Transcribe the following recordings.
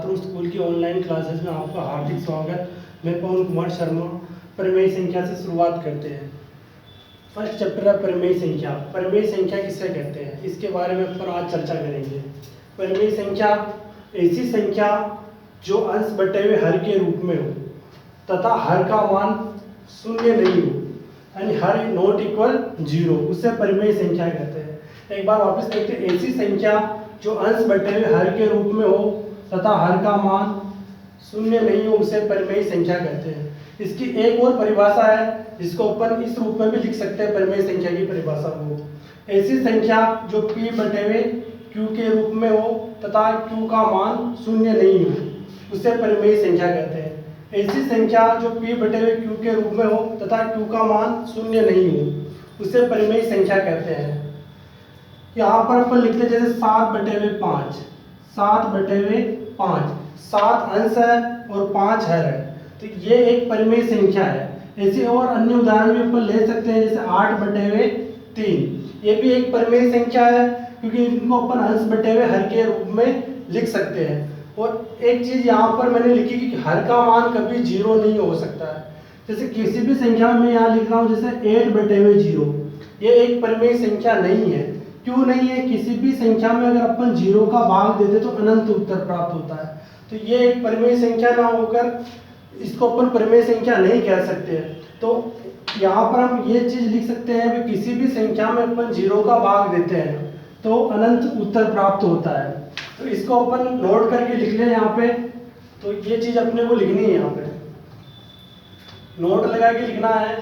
छात्रों, स्कूल की online classes में आपका हार्दिक स्वागत। मैं पवन कुमार शर्मा। परिमेय संख्या से शुरुआत करते हैं। फर्स्ट चैप्टर है परिमेय संख्या। परिमेय संख्या किसे कहते हैं, इसके बारे में अपन आज चर्चा करेंगे। परिमेय संख्या ऐसी संख्या जो अंश बटे हुए हर के रूप में हो तथा हर का मान शून्य नहीं हो, यानी हर नॉट इक्वल 0, उसे परिमेय संख्या कहते हैं। एक बार वापस देखते हैं। ऐसी संख्या जो अंश बटे हुए हर के रूप में हो तथा हर का मान शून्य नहीं हो, उसे परिमेय संख्या कहते हैं। इसकी एक और परिभाषा है जिसको अपन इस रूप में भी लिख सकते हैं। परिमेय संख्या की परिभाषा को, ऐसी संख्या जो p बटे हुए q के रूप में हो तथा q का मान शून्य नहीं हो, उसे परिमेय संख्या कहते हैं। ऐसी संख्या जो p बटे हुए q के रूप में हो तथा q का मान शून्य नहीं हो, उसे परिमेय संख्या कहते हैं। यहाँ पर अपन लिखते हैं जैसे 7 बटे हुए 5, 7 बटे हुए 5, 7 अंश है और 5 हर है, तो ये एक परिमेय संख्या है। ऐसे और अन्य उदाहरण भी अपन ले सकते हैं, जैसे 8 बटे हुए 3, ये भी एक परिमेय संख्या है क्योंकि इनको अपन अंश बटे हुए हर के रूप में लिख सकते हैं। और एक चीज यहाँ पर मैंने लिखी कि हर का मान कभी 0 नहीं हो सकता है। जैसे किसी भी संख्या में यहाँ लिख रहा हूँ जैसे 8 बटे हुए 0, ये एक परिमेय संख्या नहीं है। क्यों नहीं है? किसी भी संख्या में अगर अपन 0 का भाग देते तो अनंत उत्तर प्राप्त होता है, तो ये एक परिमेय संख्या ना होकर इसको अपन परिमेय संख्या नहीं कह सकते हैं। तो यहाँ पर हम ये चीज लिख सकते हैं कि किसी भी संख्या में अपन 0 का भाग देते हैं तो अनंत उत्तर प्राप्त होता है। तो इसको अपन नोट करके लिख लें यहाँ पे। तो ये चीज अपने को लिखनी है, यहाँ पे नोट लगा के लिखना है।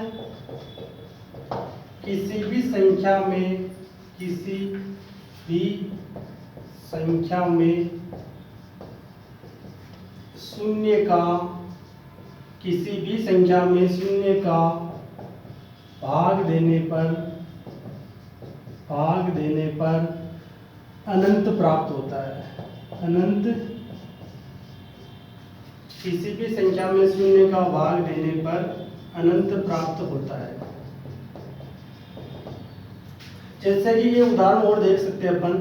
किसी भी संख्या में, किसी भी संख्या में शून्य का, किसी भी संख्या में शून्य का भाग देने पर अनंत प्राप्त होता है। अनंत, किसी भी संख्या में शून्य का भाग देने पर अनंत प्राप्त होता है। जैसे कि ये उदाहरण और देख सकते हैं अपन,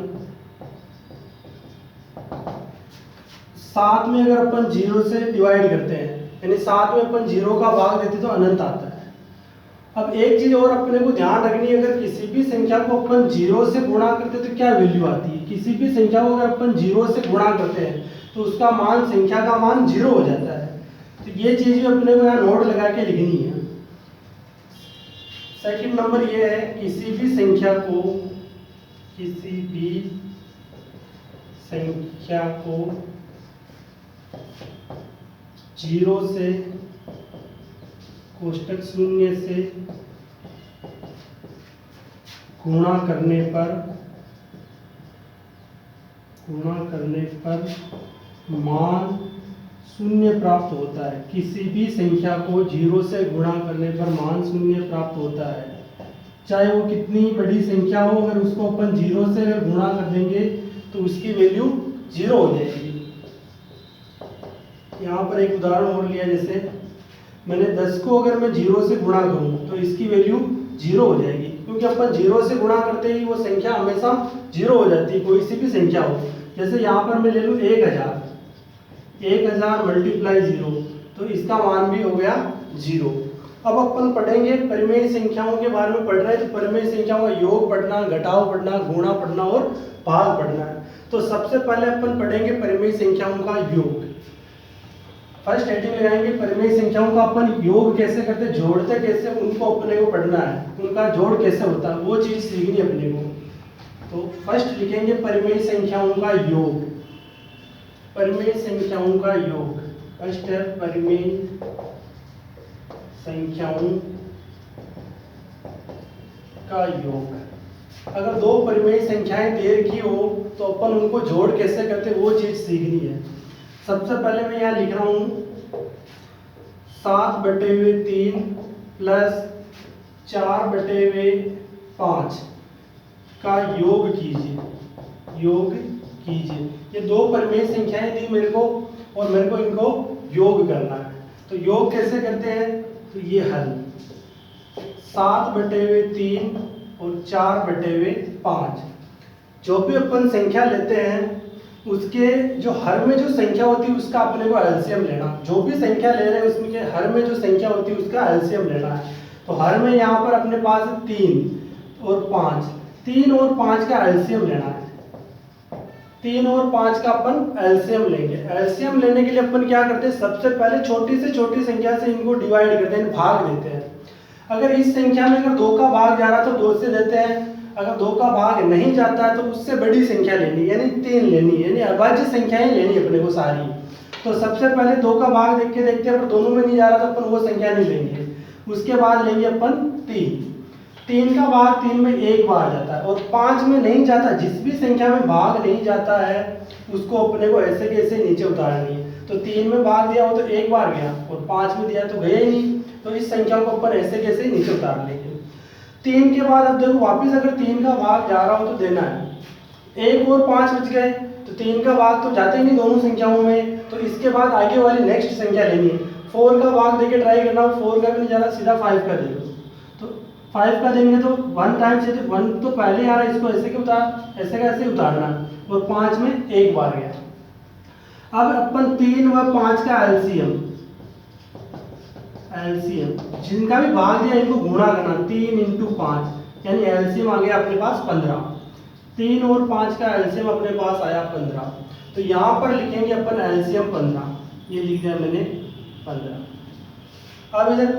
7 में अगर अपन 0 से डिवाइड करते हैं, यानी 7 में अपन 0 का भाग देते तो अनंत आता है। अब एक चीज और अपने को ध्यान रखनी है, अगर किसी भी संख्या को अपन 0 से गुणा करते तो क्या वैल्यू आती है। किसी भी संख्या को अगर अपन 0 से गुणा करते हैं तो उसका मान, संख्या का मान 0 हो जाता है। तो ये चीज भी अपने को यहाँ नोट लगा के लिखनी है। सेकंड नंबर ये है, किसी भी संख्या को, किसी भी संख्या को 0 से, कोष्टक 0 से गुणा करने पर मान 0 प्राप्त होता है। किसी भी संख्या को 0 से गुणा करने पर मान 0 प्राप्त होता है, चाहे वो कितनी बड़ी संख्या हो। अगर उसको अपन 0 से अगर गुणा कर देंगे तो उसकी वैल्यू 0 हो जाएगी। यहाँ पर एक उदाहरण और लिया, जैसे मैंने 10 को अगर मैं 0 से गुणा करूं तो इसकी वैल्यू 0 हो जाएगी, क्योंकि अपन 0 से गुणा करते ही वो संख्या हमेशा 0 हो जाती है, कोई सी भी संख्या हो। जैसे यहाँ पर मैं ले लूँ 1000, 1000 मल्टीप्लाई 0, तो इसका मान भी हो गया 0। अब अपन पढ़ेंगे परिमेय संख्याओं के बारे में पढ़ रहे हैं, तो परिमेय संख्याओं का योग पढ़ना, घटाव पढ़ना, गुणा पढ़ना और भाग पढ़ना है। तो सबसे पहले अपन पढ़ेंगे परिमेय संख्याओं का योग। फर्स्ट हेडिंग लगाएंगे परिमेय संख्याओं का अपन योग कैसे करते, जोड़ते कैसे, उनको अपने को पढ़ना है। उनका जोड़ कैसे होता है वो चीज सीखनी अपने को। तो फर्स्ट लिखेंगे परिमेय संख्याओं का योग। परिमेय संख्याओं का योग, फर्स्ट है परिमेय संख्याओं का योग। अगर दो परिमेय संख्याएं देर की हो तो अपन उनको जोड़ कैसे करते वो चीज सीखनी है। सबसे पहले मैं यहाँ लिख रहा हूँ 7 बटे हुए 3 प्लस 4 बटे हुए 5 का योग कीजिए। योग कीजिए, ये दो परिमेय संख्याएं दी मेरे को और मेरे को इनको योग करना है। तो योग कैसे करते हैं, तो ये हल 7 बटे हुए 3 और 4 बटे हुए 5, जो भी अपन संख्या लेते हैं उसके जो हर में जो संख्या होती है उसका अपने को एलसीएम लेना। जो भी संख्या ले रहे हैं उसमें के हर में जो संख्या होती है उसका एलसीएम लेना है। तो हर में यहाँ पर अपने पास 3 और 5, 3 और 5 का एलसीएम लेना है। 3 और 5 का अपन एलसीएम लेंगे। एलसीएम लेने के लिए अपन क्या करते हैं, सबसे पहले छोटी से छोटी संख्या से इनको डिवाइड करते हैं, भाग देते हैं। अगर इस संख्या में अगर 2 का भाग जा रहा तो 2 से देते हैं, अगर 2 का भाग नहीं जाता है तो उससे बड़ी संख्या लेनी, यानी 3 लेनी, यानी अभाज्य संख्याएं लेनी अपने को सारी। तो सबसे पहले 2 का भाग देख के देखते हैं, पर दोनों में नहीं जा रहा तो अपन वो संख्या नहीं लेंगे। उसके बाद लेंगे अपन 3 का भाग 3 में 1 बार जाता है और 5 में नहीं जाता। जिस भी संख्या में भाग नहीं जाता है उसको अपने को ऐसे के ऐसे नीचे उतारनी है। तो 3 में भाग दिया वो तो 1 बार गया और 5 में दिया तो गया ही नहीं, तो इस संख्या को अपन ऐसे कैसे नीचे उतार लेंगे। 3 के बाद अब देखो वापस अगर 3 का भाग जा रहा हो तो देना है। 1 और 5 बच गए, तो 3 का भाग तो जाते ही नहीं दोनों संख्याओं में, तो इसके बाद आगे वाली नेक्स्ट संख्या लेनी है। 4 का भाग देके ट्राई करना, 4 का भी नहीं जा रहा, सीधा 5 का दे दो। तो 5 का देंगे तो 1 टाइम से 1 तो पहले आ रहा है, इसको ऐसे के उतार, ऐसे का ऐसे उतारना, और 5 में 1 बार गया। अब अपन 3 व 5 का एलसीएम जिनका भी भाग दिया इनको गुणा करना, 3 × 5 यानी एलसीएम आ गया अपने पास 15। 3 और 5 का एलसीएम अपने पास आया 15। तो यहाँ पर लिखेंगे अपन एलसीएम 15, ये लिख दिया मैंने 15। अब इधर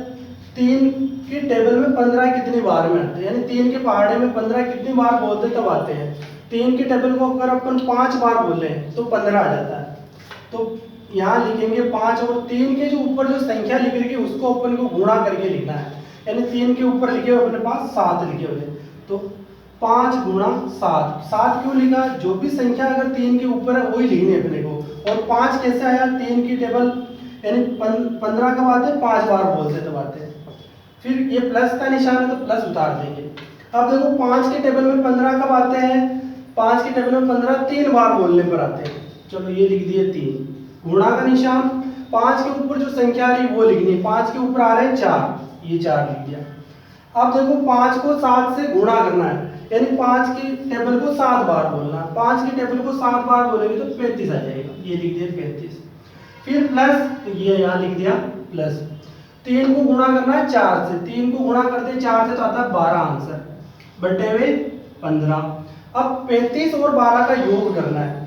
3 की टेबल में 15 कितनी बार में आते हैं, यानी 3 के पहाड़े में 15 कितनी बार बोलते तब आते हैं। 3 की टेबल को अगर अपन 5 बार बोले तो 15 आ जाता है। तो यहाँ लिखेंगे 5 और 3 के जो ऊपर जो संख्या लिख रही है उसको अपन को गुणा करके लिखना है, यानी 3 के ऊपर लिखे हुए अपने पास 7 लिखे हुए, तो 5 × 7। 7 क्यों लिखा, जो भी संख्या अगर 3 के ऊपर है वही लिखनी है अपने को। और 5 कैसे आया, 3 की टेबल यानी 15 कब आते हैं, 5 बार बोलते तब आते हैं। फिर ये प्लस का निशान है तो प्लस उतार देंगे। अब देखो 5 के टेबल में 15 कब आते हैं, 5 के टेबल में 15 3 बार बोलने पर आते हैं। चलो ये लिख दिए 3, गुणा का निशान, 5 के ऊपर जो संख्या आ रही है वो लिखनी है। 5 के ऊपर आ रहे हैं 4, ये 4 लिख दिया। अब देखो 5 को 7 से गुणा करना है, यानी 5 की टेबल को 7 बार बोलना है। 5 की टेबल को 7 बार बोलेंगे तो 35 आ जाएगा, ये लिख दिया 35। फिर प्लस, ये यहाँ लिख दिया प्लस। 3 को गुणा करना है 4 से, 3 को गुणा करते हैं 4 से तो आता है 12 आंसर, बटे हुए 15। अब 35 और 12 का योग करना है।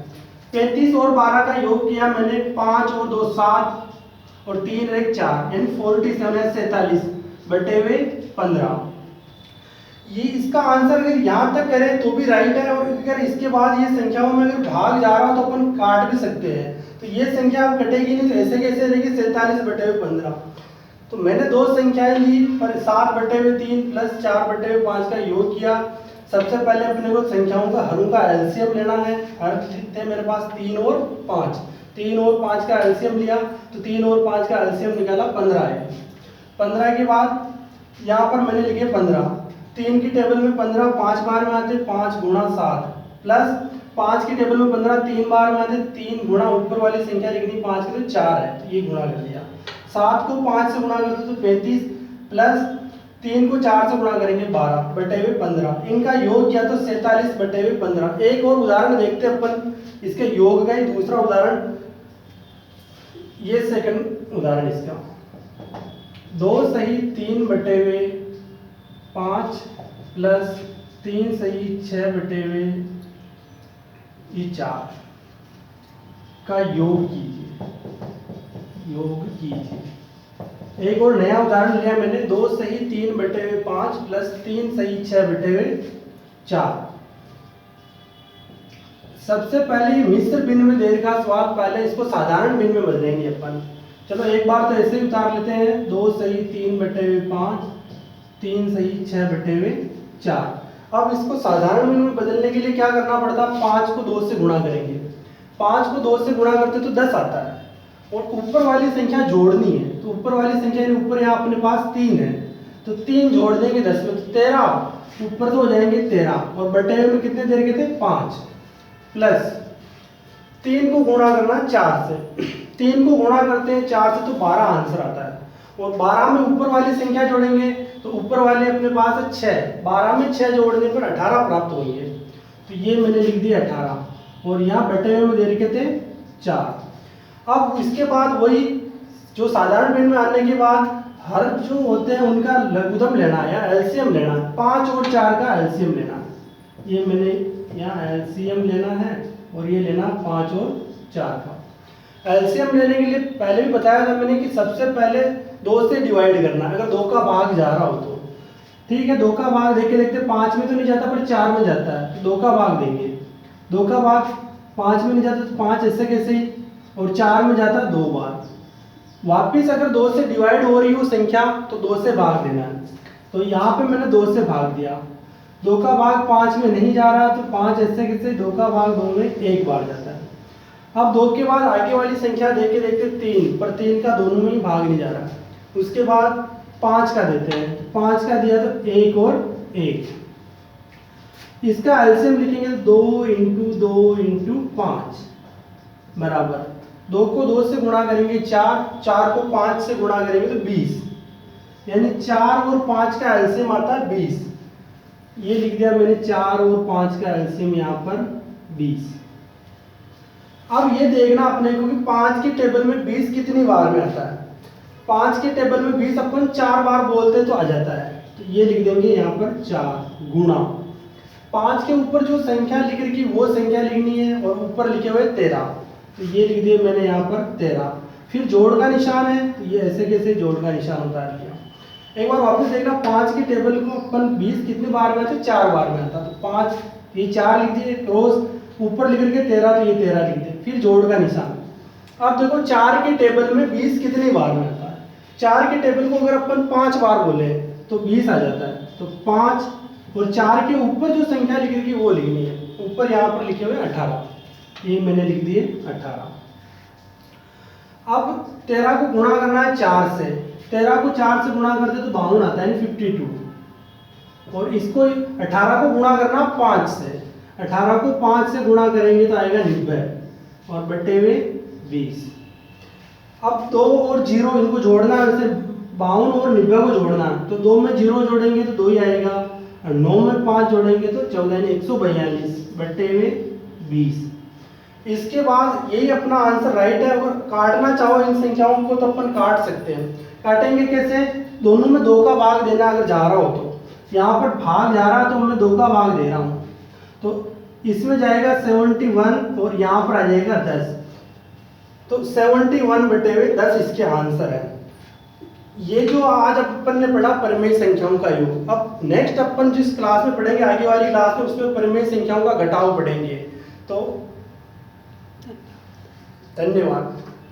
35 और 12 का योग किया मैंने, 5 और 2 7 और 3 और 1 4, यानी 47 बटे हुए 15। ये इसका आंसर अगर यहाँ तक करें तो भी राइट है, और अगर इसके बाद ये संख्याओं में अगर भाग जा रहा हो तो अपन काट भी सकते हैं। तो ये संख्या अब कटेगी नहीं, तो ऐसे कैसे रहेगी, 47 बटे हुए 15। तो मैंने 2 संख्याएं ली, पर 7 बटे हुए 3 प्लस 4 बटे हुए 5 का योग किया। सबसे पहले अपने को संख्याओं का हरों का एलसीएम लेना है। हर थे मेरे पास 3 और 5, 3 और 5 का एलसीएम लिया, तो 3 और 5 का एलसीएम निकाला 15 है। 15 के बाद यहाँ पर मैंने लिखे 15, 3 की टेबल में 15 5 बार में आते, 5 × 7 प्लस 5 की टेबल में 15 3 बार में आते, 3 गुणा ऊपर वाली संख्या लिखनी, 5 के तो 4 है, तो ये गुणा कर दिया। 7 को 5 से गुणा करते तो 35 प्लस 3 को 4 से गुणा करेंगे 12 बटे हुए 15। इनका योग किया तो 47 बटे हुए 15। एक और उदाहरण देखते हैं अपन इसके योग का ही, दूसरा उदाहरण, ये सेकंड उदाहरण इसका। 2 सही 3 बटे हुए 5 प्लस 3 सही 6 बटे हुए ये 4 का योग कीजिए। एक और नया उदाहरण लिया मैंने, 2 सही 3 बटे हुए 5 प्लस 3 सही 6 बटे हुए 4। सबसे पहले मिश्र भिन्न में देर का स्वाद, पहले इसको साधारण भिन्न में बदलेंगे अपन। चलो एक बार तो ऐसे ही उतार लेते हैं, 2 सही 3 बटे हुए 5, 3 सही 6 बटे हुए 4। अब इसको साधारण भिन्न में बदलने के लिए क्या करना पड़ता, 5 को 2 से गुणा करेंगे। 5 को 2 से गुणा करते तो 10 आता है, और ऊपर वाली संख्या जोड़नी है। तो ऊपर वाली संख्या ऊपर यहाँ अपने पास 3 है, तो 3 जोड़ देंगे 10 में, तो 13 ऊपर तो हो जाएंगे 13, और बटे में कितने देर के थे 5, प्लस 3 को गुणा करना 4 से, 3 को गुणा करते हैं 4 से तो 12 आंसर आता है, और 12 में ऊपर वाली संख्या जोड़ेंगे तो ऊपर वाले अपने पास है 6, 12 में 6 जोड़ने पर 18 प्राप्त होंगे। तो ये मैंने लिख दिया 18। और यहाँ बटे हुए में दे रखे थे 4। अब इसके बाद वही जो साधारण भिन्न में आने के बाद हर जो होते हैं उनका लघुत्तम लेना है या एलसीएम लेना है। 5 और 4 का एलसीएम लेना है। ये मैंने यहाँ एलसीएम लेना है और ये लेना 5 और 4 का। एलसीएम लेने के लिए पहले भी बताया था मैंने कि सबसे पहले 2 से डिवाइड करना है, अगर 2 का भाग जा रहा हो तो ठीक है। 2 का भाग देखते देखते 5 में तो नहीं जाता पर 4 में जाता है, तो 2 का भाग देंगे। 2 का भाग 5 में नहीं जाता तो 5 ऐसे कैसे ही, और 4 में जाता 2 बार। वापिस अगर 2 से डिवाइड हो रही हो संख्या तो 2 से भाग देना है। तो यहाँ पे मैंने 2 से भाग दिया। 2 का भाग 5 में नहीं जा रहा तो 5 ऐसे कैसे, 2 का भाग 2 में एक बार जाता है। अब 2 के बाद आगे वाली संख्या देखते देखते 3, पर 3 का दोनों में ही भाग नहीं जा रहा। उसके बाद 5 का देते हैं, 5 का दिया तो 1 और 1। इसका एलसीएम लिखेंगे 2 × 2 × 5 बराबर 2 को 2 से गुणा करेंगे 4, 4 को 5 से गुणा करेंगे तो 20, यानी 4 और 5 का एलसीएम आता है 20। ये लिख दिया मैंने 4 और 5 का एलसीएम यहाँ पर 20। अब ये देखना अपने को कि 5 के टेबल में 20 कितनी बार में आता है। 5 के टेबल में 20 अपन 4 बार बोलते तो आ जाता है, तो ये लिख देंगे यहाँ पर 4 गुणा 5 के ऊपर जो संख्या लिख रखी वो संख्या लिखनी है और ऊपर लिखे हुए 13, तो ये लिख दिया मैंने यहाँ पर 13। फिर जोड़ का निशान है, तो ये ऐसे कैसे जोड़ का निशान उतार लिया। एक बार वापस देखना 5 के टेबल को अपन 20 कितनी बार में आता है, 4 बार में आता, तो 5 ये 4 लिख दिए, क्रॉस ऊपर लिख के 13, तो ये 13 लिख दिए। फिर जोड़ का निशान। अब देखो 4 के टेबल में 20 कितनी बार में आता है। 4 के टेबल को अगर अपन 5 बार बोले तो 20 आ जाता है, तो 5 और 4 के ऊपर जो संख्या लिख रखी वो लिखनी है। ऊपर यहाँ पर लिखे हुए 18, ये मैंने लिख दिए 18। अब 13 को गुणा करना है 4 से। 13 को 4 से गुणा करते तो 52 आता है 52, और इसको 18 को गुणा करना 5 से। 18 को 5 से गुणा करेंगे तो आएगा 90 और बटे हुए 20। अब 2 और 0 इनको जोड़ना है, वैसे 52 और 90 को जोड़ना है, तो 2 में 0 जोड़ेंगे तो 2 ही आएगा, और 9 में 5 जोड़ेंगे तो 14 142 बटे हुए 20। इसके बाद यही अपना आंसर राइट है। अगर काटना चाहो इन संख्याओं को तो अपन काट सकते हैं। काटेंगे कैसे, दोनों में 2 का भाग देना अगर जा रहा हो तो, यहाँ पर भाग जा रहा है तो मैं 2 का भाग दे रहा हूँ, तो इसमें जाएगा 71 और यहाँ पर आ जाएगा 10, तो 71 बटे हुए 10 इसके आंसर है। ये जो आज अपन ने पढ़ा परिमेय संख्याओं का योग। अब नेक्स्ट अपन जिस क्लास में पढ़ेंगे आगे वाली क्लास में, उसमें परिमेय संख्याओं का घटाव पढ़ेंगे। तो धन्यवाद।